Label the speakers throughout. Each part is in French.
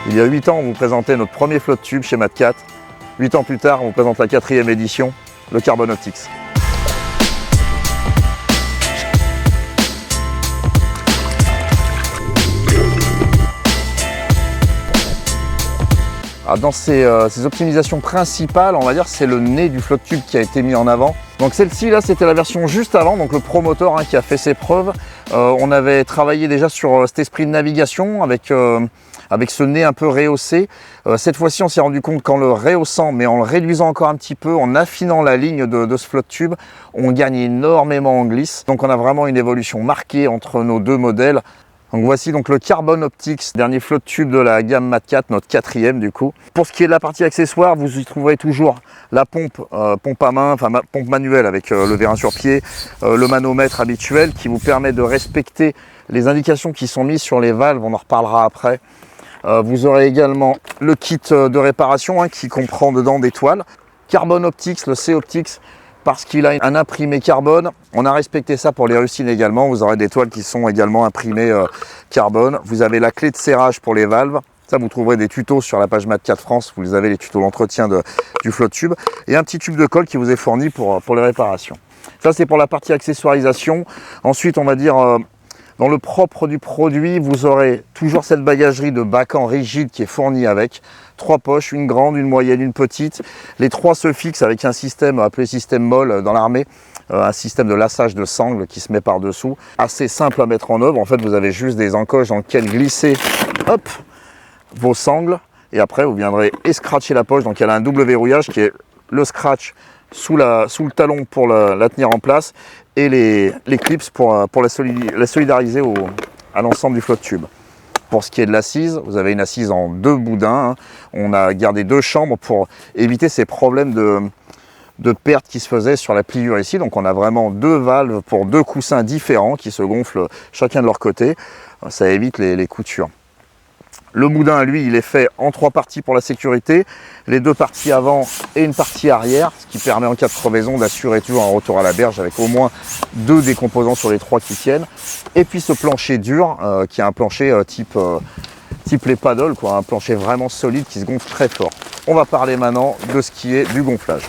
Speaker 1: Il y a 8 ans, on vous présentait notre premier flotte tube chez Matcat. 8 ans plus tard, on vous présente la 4e édition, le Carbon Optics. Alors dans ces optimisations principales, on va dire c'est le nez du flotte tube qui a été mis en avant. Donc celle-ci là, c'était la version juste avant, donc le Pro Motor qui a fait ses preuves. On avait travaillé déjà sur cet esprit de navigation avec ce nez un peu rehaussé. Cette fois-ci, on s'est rendu compte qu'en le rehaussant, mais en le réduisant encore un petit peu, en affinant la ligne de ce flotte tube, on gagne énormément en glisse. Donc on a vraiment une évolution marquée entre nos deux modèles. Donc voici donc le Carbon Optics, dernier flotte tube de la gamme Matcat, notre 4e du coup. Pour ce qui est de la partie accessoire, vous y trouverez toujours la pompe à main, enfin pompe manuelle avec le vérin sur pied, le manomètre habituel qui vous permet de respecter les indications qui sont mises sur les valves, on en reparlera après. Vous aurez également le kit de réparation qui comprend dedans des toiles. Carbon Optics, le C-Optics, parce qu'il a un imprimé carbone. On a respecté ça pour les rustines également. Vous aurez des toiles qui sont également imprimées carbone. Vous avez la clé de serrage pour les valves. Ça, vous trouverez des tutos sur la page Matcat France. Vous avez les tutos d'entretien du flotte tube. Et un petit tube de colle qui vous est fourni pour les réparations. Ça, c'est pour la partie accessoirisation. Ensuite, on va dire... dans le propre du produit, vous aurez toujours cette bagagerie de bacan rigide qui est fournie avec 3 poches, une grande, une moyenne, une petite. Les 3 se fixent avec un système appelé système MOL dans l'armée, un système de lassage de sangle qui se met par-dessous. Assez simple à mettre en œuvre. En fait, vous avez juste des encoches dans lesquelles glisser hop, vos sangles. Et après, vous viendrez scratcher la poche. Donc, elle a un double verrouillage qui est le scratch sous le talon pour la tenir en place et les clips pour la solidariser à l'ensemble du flotte tube. Pour ce qui est de l'assise, vous avez une assise en 2 boudins. On a gardé 2 chambres pour éviter ces problèmes de perte qui se faisaient sur la pliure ici. Donc on a vraiment 2 valves pour 2 coussins différents qui se gonflent chacun de leur côté. Ça évite les coutures. Le boudin, lui, il est fait en 3 parties pour la sécurité, les 2 parties avant et une partie arrière, ce qui permet en cas de crevaison d'assurer toujours un retour à la berge avec au moins 2 des composants sur les 3 qui tiennent. Et puis ce plancher dur, qui est un plancher type les paddles, un plancher vraiment solide qui se gonfle très fort. On va parler maintenant de ce qui est du gonflage.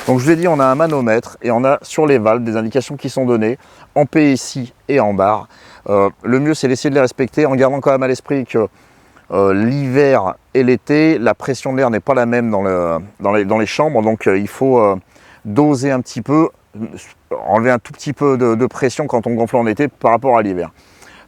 Speaker 1: Donc je vous ai dit, on a un manomètre et on a sur les valves des indications qui sont données en PSI et en bar. Le mieux, c'est d'essayer de les respecter en gardant quand même à l'esprit que l'hiver et l'été, la pression de l'air n'est pas la même dans les chambres, donc il faut doser un petit peu, enlever un tout petit peu de pression quand on gonfle en été par rapport à l'hiver.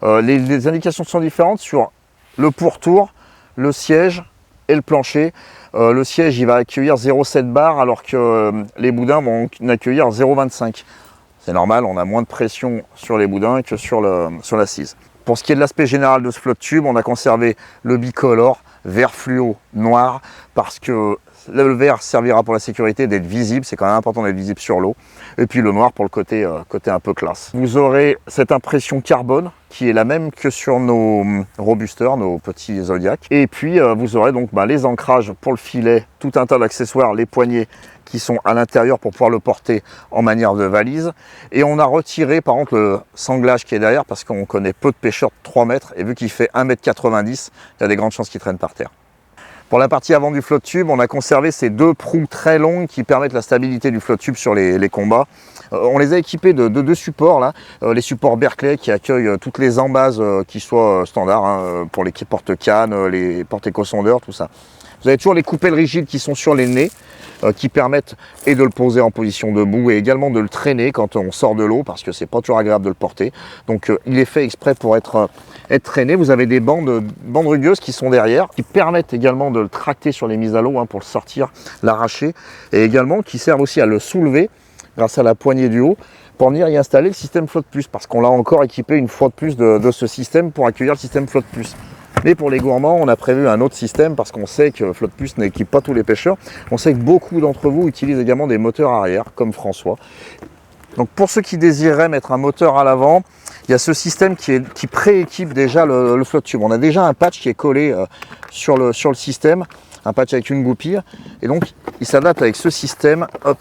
Speaker 1: Les indications sont différentes sur le pourtour, le siège et le plancher. Le siège, il va accueillir 0,7 bar alors que les boudins vont accueillir 0,25. C'est normal, on a moins de pression sur les boudins que sur l'assise. Pour ce qui est de l'aspect général de ce flotte tube, on a conservé le bicolore, vert fluo, noir, parce que le vert servira pour la sécurité d'être visible, c'est quand même important d'être visible sur l'eau. Et puis le noir pour le côté un peu classe. Vous aurez cette impression carbone qui est la même que sur nos robusters, nos petits Zodiac. Et puis vous aurez donc les ancrages pour le filet, tout un tas d'accessoires, les poignées qui sont à l'intérieur pour pouvoir le porter en manière de valise. Et on a retiré par contre le sanglage qui est derrière parce qu'on connaît peu de pêcheurs de 3 mètres et vu qu'il fait 1,90 m, il y a des grandes chances qu'il traîne par terre. Pour la partie avant du flotte tube, on a conservé ces 2 proues très longues qui permettent la stabilité du flotte tube sur les combats. On les a équipés de 2 supports, là, les supports Berkeley qui accueillent toutes les embases qui soient standards, pour les porte-cannes, les porte-éco-sondeurs, tout ça. Vous avez toujours les coupelles rigides qui sont sur les nez, qui permettent et de le poser en position debout et également de le traîner quand on sort de l'eau parce que c'est pas toujours agréable de le porter. Donc il est fait exprès pour être traîné. Vous avez des bandes rugueuses qui sont derrière, qui permettent également de le tracter sur les mises à l'eau pour le sortir, l'arracher, et également qui servent aussi à le soulever grâce à la poignée du haut pour venir y installer le système Flotte Plus parce qu'on l'a encore équipé une fois de plus de ce système pour accueillir le système Flotte Plus. Mais pour les gourmands, on a prévu un autre système parce qu'on sait que Flotte Plus n'équipe pas tous les pêcheurs. On sait que beaucoup d'entre vous utilisent également des moteurs arrière, comme François. Donc pour ceux qui désireraient mettre un moteur à l'avant, il y a ce système qui pré-équipe déjà le flotte tube. On a déjà un patch qui est collé sur le système, un patch avec une goupille. Et donc il s'adapte avec ce système, hop,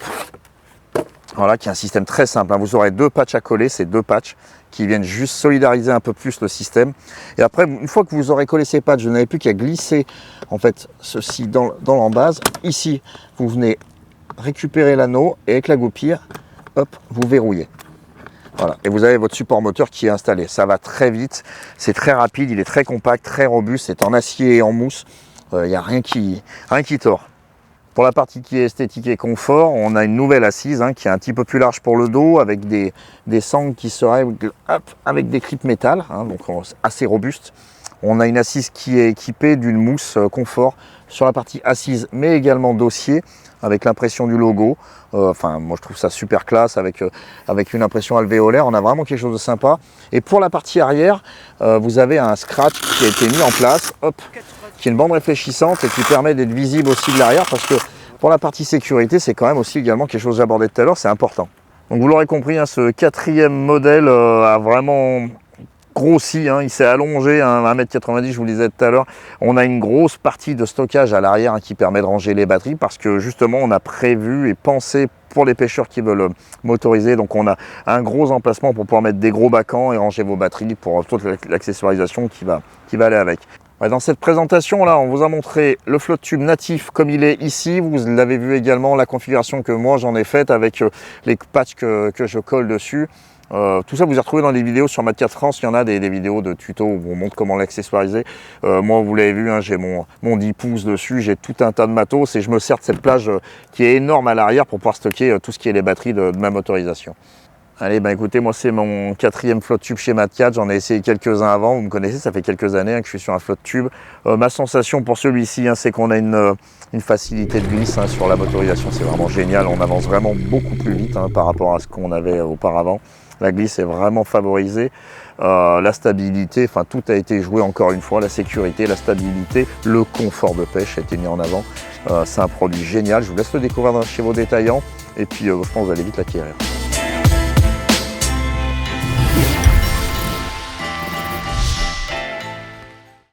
Speaker 1: voilà, qui est un système très simple. Vous aurez 2 patchs à coller, c'est 2 patchs qui viennent juste solidariser un peu plus le système. Et après, une fois que vous aurez collé ces patchs, vous n'avez plus qu'à glisser en fait ceci dans l'embase. Ici, vous venez récupérer l'anneau et avec la goupille, hop, vous verrouillez. Voilà, et vous avez votre support moteur qui est installé. Ça va très vite, c'est très rapide, il est très compact, très robuste, c'est en acier et en mousse. Il n'y a rien qui tord. Pour la partie qui est esthétique et confort, on a une nouvelle assise qui est un petit peu plus large pour le dos, avec des sangles qui se règlent avec des clips métal, donc assez robustes. On a une assise qui est équipée d'une mousse confort sur la partie assise, mais également dossier, avec l'impression du logo. Enfin, moi je trouve ça super classe, avec une impression alvéolaire. On a vraiment quelque chose de sympa. Et pour la partie arrière, vous avez un scratch qui a été mis en place, hop, qui est une bande réfléchissante et qui permet d'être visible aussi de l'arrière, parce que pour la partie sécurité, c'est quand même aussi également quelque chose que j'abordais tout à l'heure, c'est important. Donc vous l'aurez compris, ce 4e modèle a vraiment grossi, il s'est allongé à 1,90 m, je vous le disais tout à l'heure. On a une grosse partie de stockage à l'arrière qui permet de ranger les batteries, parce que justement on a prévu et pensé pour les pêcheurs qui veulent motoriser. Donc on a un gros emplacement pour pouvoir mettre des gros bacans et ranger vos batteries pour toute l'accessoirisation qui va aller avec. Dans cette présentation là, on vous a montré le flotte tube natif comme il est ici. Vous l'avez vu également, la configuration que moi j'en ai faite avec les patchs que je colle dessus. Tout ça vous avez retrouvé dans les vidéos sur Mat4 France. Il y en a des vidéos de tutos où on montre comment l'accessoiriser. Moi vous l'avez vu, j'ai mon 10 pouces dessus, j'ai tout un tas de matos et je me sers de cette plage qui est énorme à l'arrière pour pouvoir stocker tout ce qui est les batteries de ma motorisation. Allez, écoutez, moi c'est mon 4e flotte tube chez Mat4, j'en ai essayé quelques-uns avant, vous me connaissez, ça fait quelques années que je suis sur un flotte tube. Ma sensation pour celui-ci, c'est qu'on a une facilité de glisse sur la motorisation, c'est vraiment génial, on avance vraiment beaucoup plus vite par rapport à ce qu'on avait auparavant. La glisse est vraiment favorisée, la stabilité, enfin tout a été joué encore une fois, la sécurité, la stabilité, le confort de pêche a été mis en avant. C'est un produit génial, je vous laisse le découvrir chez vos détaillants et puis je pense que vous allez vite l'acquérir.